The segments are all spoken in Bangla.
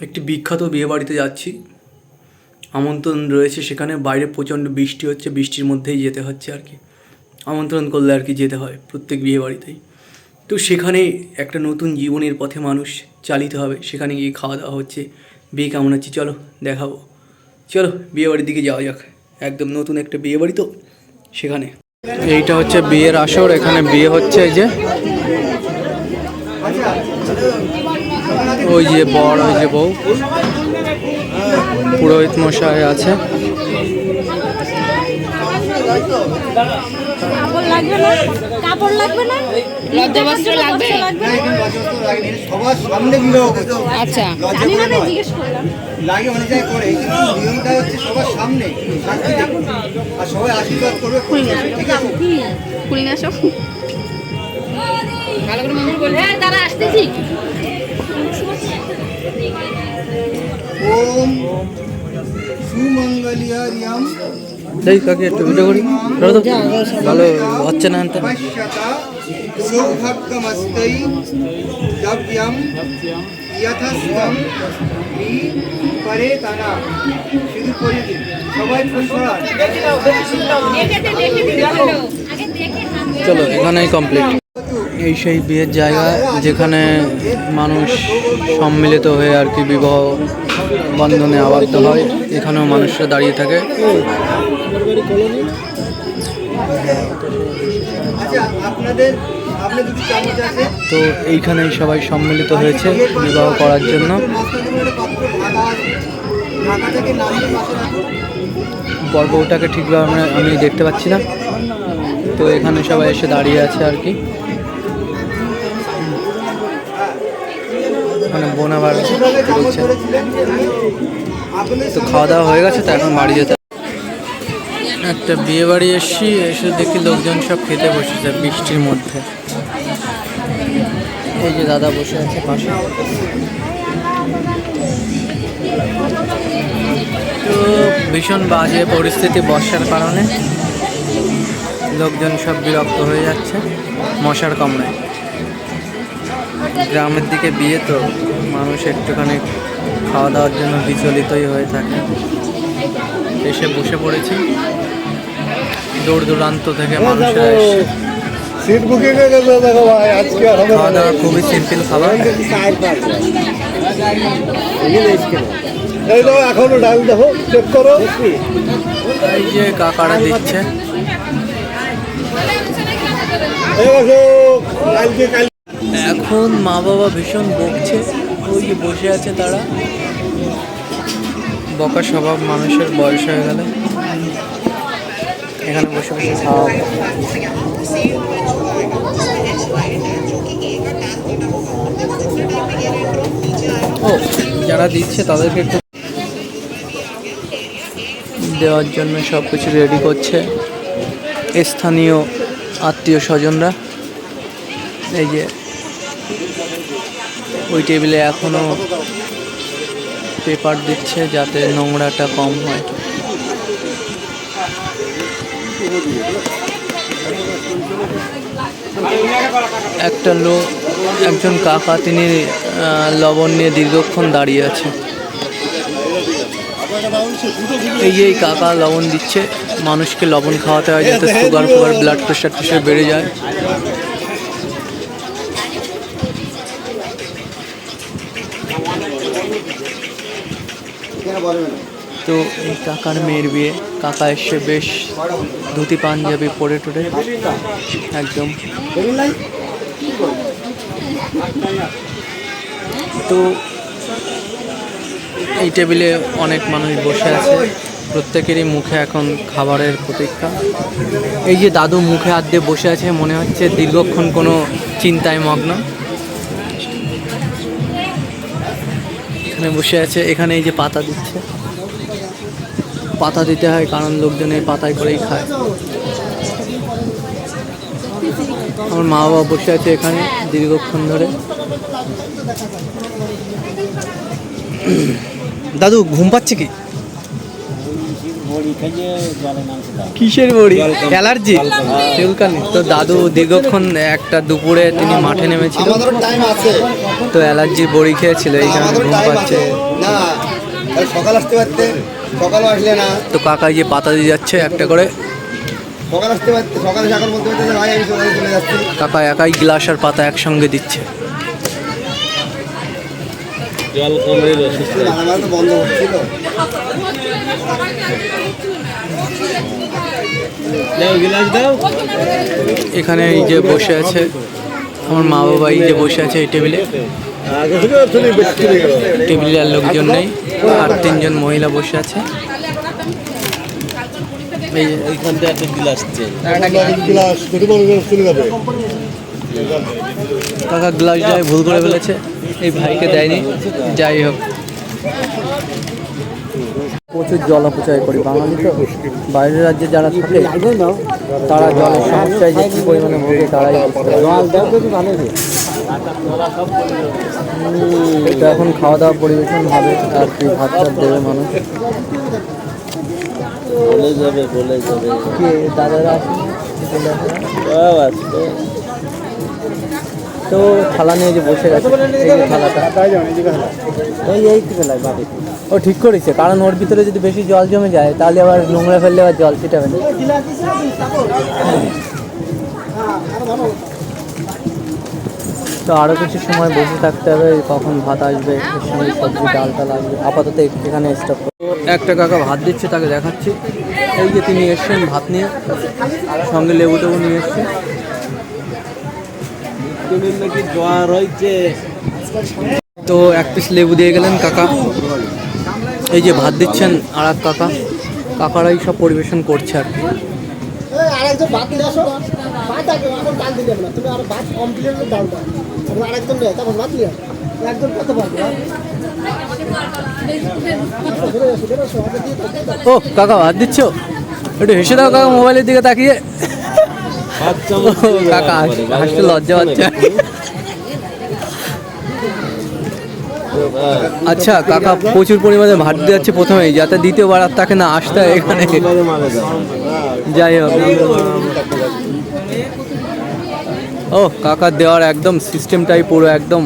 একটি বিখ্যাত বিয়েবাড়িতে যাচ্ছি, আমন্ত্রণ রয়েছে। সেখানে বাইরে প্রচণ্ড বৃষ্টি হচ্ছে, বৃষ্টির মধ্যেই যেতে হচ্ছে আর কি। আমন্ত্রণ করলে আর কি যেতে হয় প্রত্যেক বিয়েবাড়িতেই। তো সেখানে একটা নতুন জীবনের পথে মানুষ চালিত হবে। সেখানে গিয়ে খাওয়া দাওয়া হচ্ছে, বিয়ে কেমন হচ্ছে চলো দেখাবো। চলো বিয়েবাড়ির দিকে যাওয়া যাক। একদম নতুন একটা বিয়েবাড়ি তো সেখানে। এইটা হচ্ছে বিয়ের আসর, এখানে বিয়ে হচ্ছে। এই যে ওই যে বর, ওই যে বউ, পুরোহিত মশাই আছে। কাপড় লাগবে না, লজ্জাবস্ত্র লাগবে। সবার সামনে বিবাহ করছে। আচ্ছা, জানি না, জিজ্ঞেস করলাম। লাগে অনেক জায়গায় করে, কিন্তু নিয়মটা হচ্ছে সবার সামনে আর সবাই আশীর্বাদ করবে। ঠিক আছে, ফুল নিয়ে আসো, ভালো করে মন্দির বলে। হ্যাঁ, তারা আসতেছি। ওম সুমঙ্গলিয়ারিয়াম এই কাকে একটু ভিডিও করি, ভালো হচ্ছে না। পশ্যতা সৌভাগ্যমস্তৈ দ্রব্যম যথাস্থম হি পরে তানা। শুধু করে দিন সবাই ফুল ছড়ান। চলো এখানেই কমপ্লিট। এই সেই বিয়ের জায়গা যেখানে মানুষ সম্মিলিত হয়ে আর কি বিবাহ বন্ধনে আবদ্ধ হয়। এখানেও মানুষরা দাঁড়িয়ে থাকে। তো এইখানেই সবাই সম্মিলিত হয়েছে বিবাহ করার জন্য। বরবউটাকে ঠিকভাবে আমি দেখতে পাচ্ছি না, তো এখানে সবাই এসে দাঁড়িয়ে আছে আর কি। মানে বোন আবার বলছে। তো খাওয়া দাওয়া হয়ে গেছে, তো এখন বাড়ি যেতে। একটা বিয়ে বাড়ি এসছি, এসে দেখি লোকজন সব খেতে বসেছে বৃষ্টির মধ্যে। এই যে দাদা বসে আছে পাশে। তো ভীষণ বাজে পরিস্থিতি, বর্ষার কারণে লোকজন সব বিরক্ত হয়ে যাচ্ছে মশার কামড়ায়। গ্রামের দিকে বিয়ে, তো মানুষ একটুখানি খাওয়া দাওয়ার জন্য বিচলিতই হয়ে থাকে। এসে বসে পড়েছি, দূর দূরান্ত থেকে মানুষরা এসে। সিট বুকিং হয়ে গেছে, দেখো ভাই আজকে খাওয়া দাওয়া খুবই সিম্পল খাবার। এই দাও, এখনো ডাল দেখো, চেক করো। এই যে কাকারা দিচ্ছে। এখন মা বাবা ভীষণ বকছে, ওই যে বসে আছে তারা। বকার স্বভাব মানুষের, বয়স হয়ে গেলে এখানে বসে বসে খাওয়া। ও যারা দিচ্ছে তাদেরকে একটু দেওয়ার জন্য সব কিছু রেডি করছে স্থানীয় আত্মীয় স্বজনরা। এই যে ওই টেবিলে এখনো পেপার দিচ্ছে যাতে নোংরাটা কম হয়। একটা লোক, একজন কাকা, তিনি লবণ নিয়ে দীর্ঘক্ষণ দাঁড়িয়ে আছে। এই যে কাকা লবণ দিচ্ছে, মানুষকে লবণ খাওয়াতে হয় যাতে সুগার ফুগার, ব্লাড প্রেশার টেশার বেড়ে যায়। তো এই কাকার মেয়ের বিয়ে, কাকা এসে বেশ ধুতি পাঞ্জাবি পরে টরে একদম। তো এই টেবিলে অনেক মানুষ বসে আছে, প্রত্যেকেরই মুখে এখন খাবারের প্রতীক্ষা। এই যে দাদু মুখে হাত দিয়ে বসে আছে, মনে হচ্ছে দীর্ঘক্ষণ কোনো চিন্তায় মগ্ন। এখানে বসে আছে, এখানে এই যে পাতা দিচ্ছে। পাতা দিতে হয় কারণ লোকজন এই পাতায় করেই খায়। আমার মা বাবা বসে আছে এখানে দীর্ঘক্ষণ ধরে। দাদু ঘুম পাচ্ছে কি? কিসের বড়ি? অ্যালার্জি, চুলকানি। তো দাদু দীর্ঘক্ষণ একটা দুপুরে তিনি মাঠে নেমেছিল, তো অ্যালার্জির বড়ি খেয়েছিল, এই কারণে ঘুম পাচ্ছে। না সকাল আসতে পারতে, সকালও আসলে না। তো কাকা যে পাতা দিয়ে যাচ্ছে একটা করে, সকাল আসতে পারতে, সকালে সকাল বলতে পারতে ভাই আমি চলে যাচ্ছি। কাকা একাই গ্লাস আর পাতা একসঙ্গে দিচ্ছে। জল কমে আমার তো বন্ধ হচ্ছিল। গিলাস দাও। এখানে এই যে বসে আছে আমার মা বাবা, এই যে বসে আছে এই টেবিলে। টেবিলে আর লোকজন নেই, আর 3 জন মহিলা বসে আছে। এইখান থেকে একটা গিলাস চেয়ে কাকা গ্লাস দেয় ভুল করে ফেলেছে, এই ভাইকে দেয়নি। যাই হোক, প্রচুর জল অপচয় করি বাঙালি তো। বাইরের রাজ্যে যারা থাকে তারা জলের সমস্যায় যে কী পরিমাণে ভোগে তারাই তো। এখন খাওয়া দাওয়া পরিবেশন হবে আর কি, ভাত টাত দেবে মানুষ। বলে যাবে বলে যাবে কে দাদারা আসে সব আসবে। তো থালা নিয়ে যে বসে গেছে, এই যে থালাটা এই বেলায় বাড়ি ও ঠিক করেছে, কারণ ওর ভিতরে যদি বেশি জল জমে যায় তাহলে আবার নোংরা ফেললে আবার জল ছিটাবে না। তো আরও কিছু সময় বসে থাকতে হবে, কখন ভাত আসবে, এর সঙ্গে সবজি ডাল টাল আসবে। আপাতত এখানে স্টপ। একটা কাকা ভাত দিচ্ছে, তাকে দেখাচ্ছি। এই যে তিনি এসছেন ভাত নিয়ে, সঙ্গে লেবু টেবু নিয়ে এসছে। তুমি নাকি জ্বর হয়েছে। তো 1 পিস লেবু দিয়ে গেলেন কাকা। এই যে ভাত দিচ্ছেন আর এক কাকা, কাকারাই সব পরিবেশন করছে আর কি। আরেকজন ভাত নিয়ে আসো, ভাত আগে এখন ডাল দিলে না, তুমি আর ভাত কমপ্লিট ডাল দাও, তারপর আরেকজন দেয়, তারপর ভাত নিয়ে আসো। একজন কত পারবে? ও কাকা ভাত দিচ্ছ, একটু হেসে দাও কাকা মোবাইলের দিকে তাকিয়ে। কাকা হাসতে লজ্জা পাচ্ছে। আচ্ছা কাকা প্রচুর পরিমাণে ভাত দিয়ে যাচ্ছে প্রথমেই, যাতে দ্বিতীয়বার আর তাকে না আসতে হয় এখানে। যাই হোক, ও কাকা দেওয়ার একদম সিস্টেমটাই পুরো একদম।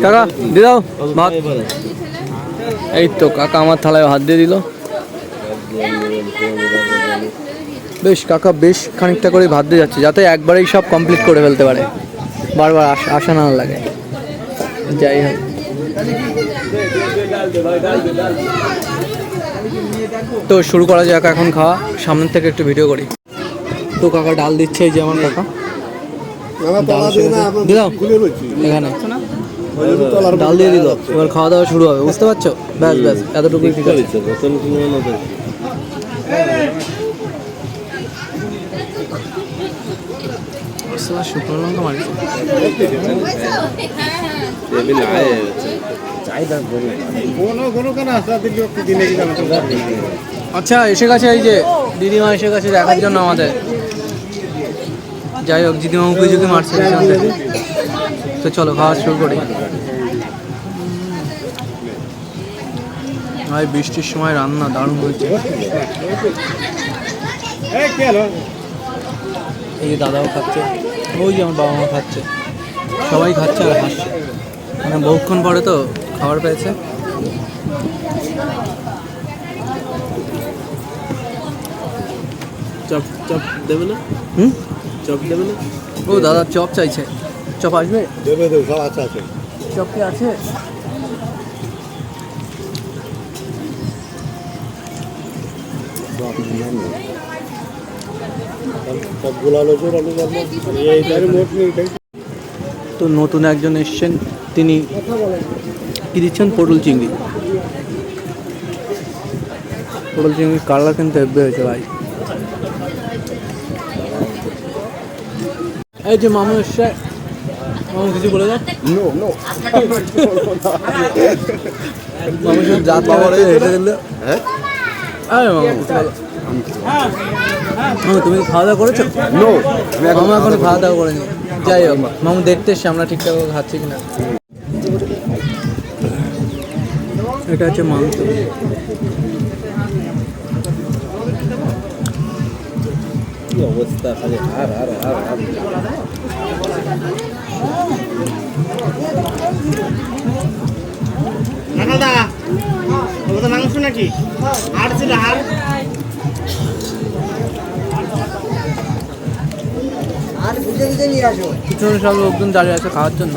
কাকা দিয়ে দাও ভাত। এই তো কাকা আমার থালায় ভাত দিয়ে দিল। বেশ কাকা বেশ খানিকটা করে ভাত দিয়ে যাচ্ছে, যাতে একবারেই সব কমপ্লিট করে ফেলতে পারে, বারবার আসা না লাগে। যাই হোক, তো শুরু করা যাক এখন খাওয়া। সামনের থেকে একটু ভিডিও করি। তো কাকা ডাল দিচ্ছে, এই যে আমার কাকা দিলাম এখানে ডাল দিয়ে দিল। এবার খাওয়া দাওয়া শুরু হবে, বুঝতে পারছো? ব্যাস ব্যাস এতটুকুই ঠিক আছে। শুকনো লঙ্কা মারিছে। আচ্ছা এসে গেছে, এই যে দিদিমা এসে গেছে দেখার জন্য আমাদের। যাই হোক, দিদিমা উঁকি মারছে। তো চলো খাওয়া শুরু করি। ভাই বৃষ্টির সময় রান্না দারুণ হয়েছে। এই যে দাদাও খাচ্ছে, ওই যে আমার বাবা মা খাচ্ছে, সবাই খাচ্ছে আর হাসছে, মানে বহুক্ষণ পরে তো খাবার পেয়েছে। চপ চপ দেবে না? চপ দেবে না? ও দাদা চপ চাইছে, চপ আসবে? দেবে দেবে, সব আছে আছে। চপ কি আছে? তো নতুন একজন এসছেন, তিনি কি দিচ্ছেন? পটল চিংড়ি। পটল চিংড়ির কালার কিন্তু হেব্বি হয়েছে ভাই। এই যে মামু এসছে, মামু কিছু বলে দাও। মামু সব জাত বাবা হেঁটে দিলে। হ্যাঁ মামু তুমি খাওয়া দাওয়া করেছো? মামু এখন খাওয়া দাওয়া করেনি। যাই হোক, মামু দেখতে এসছে আমরা ঠিকঠাক খাচ্ছি কিনা। এটা হচ্ছে মাংস। অবস্থা খালি আর আর আর আর নাকালদা ওটা মাংস নাকি আর ছিল আর বুঝে বুঝে নিয়ে আসো পিছনে সব লোকজন দাঁড়িয়ে আছে খাওয়ার জন্য।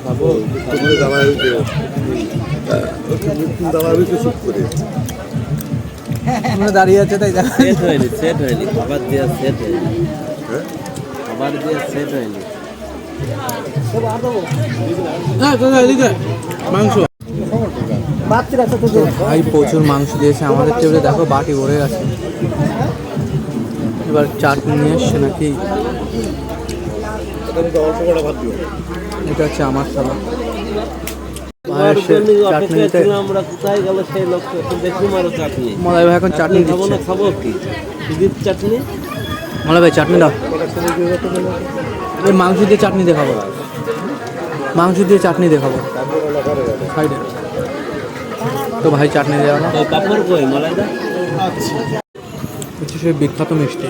খাবো দাঁড়া হয়েছে দাঁড়া হয়েছে চুপ করে দাঁড়িয়ে আছে তাই সেট হয়নি খাবার দেওয়া সেট হয়নি খাবার দেওয়া সেট হয়নি মাংস বাচ্চারা তো ভাই প্রচুর মাংস দিয়েছে আমাদের টেবিলে, দেখো বাটি ভরে গেছে। এবার চাটনি নিয়ে এসছে নাকি, এটা হচ্ছে আমার খাবার। চাটনিতে আমরা কোথায় গেল সেই লোক দেখি মারো চাটনি মলাই ভাই এখন চাটনি খাবো দিচ্ছে। না খাবো কি ঈদের চাটনি মলাই ভাই চাটনি দাও, এই মাংস দিয়ে চাটনি দেখাবো, মাংস দিয়ে চাটনি দেখাবো সাইডে। তো ভাই চাটনি দেওয়া না, পাপড় কই মলাইদা হচ্ছে সেই বিখ্যাত মিষ্টি।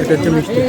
এটা হচ্ছে মিষ্টি।